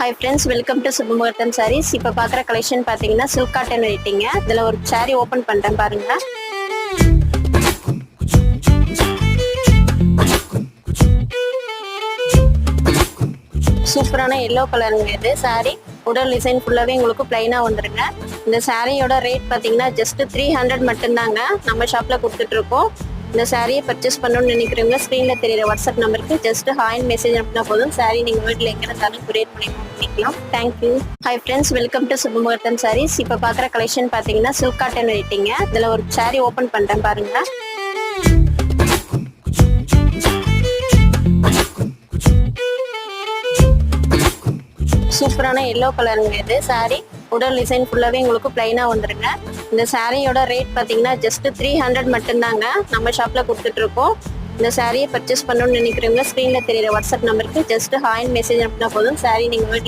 Hi friends, welcome to Subhamugathan Sarees. இப்போ பார்க்குற collection பார்த்தீங்கன்னா சில்க் காட்டன் வெரைட்டிங்க. இதில் ஒரு saree ஓப்பன் பண்ணுறேன் பாருங்க. சூப்பரான எல்லோ கலருங்க இது saree. உடல் டிசைன் ஃபுல்லாகவே உங்களுக்கு பிளைனாக வந்துருங்க. இந்த சாரியோட ரேட் பார்த்தீங்கன்னா ஜஸ்ட் 300 மட்டும்தாங்க நம்ம ஷாப்பில் கொடுத்துட்ருக்கோம். இந்த சாரியை பர்ச்சேஸ் பண்ணணும்னு நினைக்கிறவங்க ஸ்க்ரீனில் தெரியுற வாட்ஸ்அப் நம்பருக்கு ஜஸ்ட் ஹாய்னு மெசேஜ் அனுப்பினா போதும். சாரி நீங்கள் வீட்டில் எங்கே இருந்தாலும் குரியர் பண்ணிக்கலாம். Thank you. Hi friends, welcome to Subhamuhurtham sarees. இப்போ பார்க்குற கலெக்ஷன் பார்த்தீங்கன்னா சில்க் காட்டன் வெரைட்டிங்க. இதில் ஒரு சாரி ஓப்பன் பண்ணுறேன் பாருங்க. சூப்பரான எல்லோ கலருங்க இது சாரி. உடல் டிசைன் ஃபுல்லாகவே உங்களுக்கு பிளைனாக வந்துருங்க. இந்த சாரியோட ரேட் பார்த்தீங்கன்னா ஜஸ்ட் 300 மட்டும்தாங்க நம்ம ஷாப்பில் கொடுத்துட்ருக்கோம். இந்த சாரியை பர்ச்சேஸ் பண்ணணும்னு நினைக்கிறவங்க ஸ்க்ரீனில் தெரியுற வாட்ஸ்அப் நம்பருக்கு ஜஸ்ட் ஹாய்னு மெசேஜ் அனுப்பினா போதும். சாரி நீங்கள்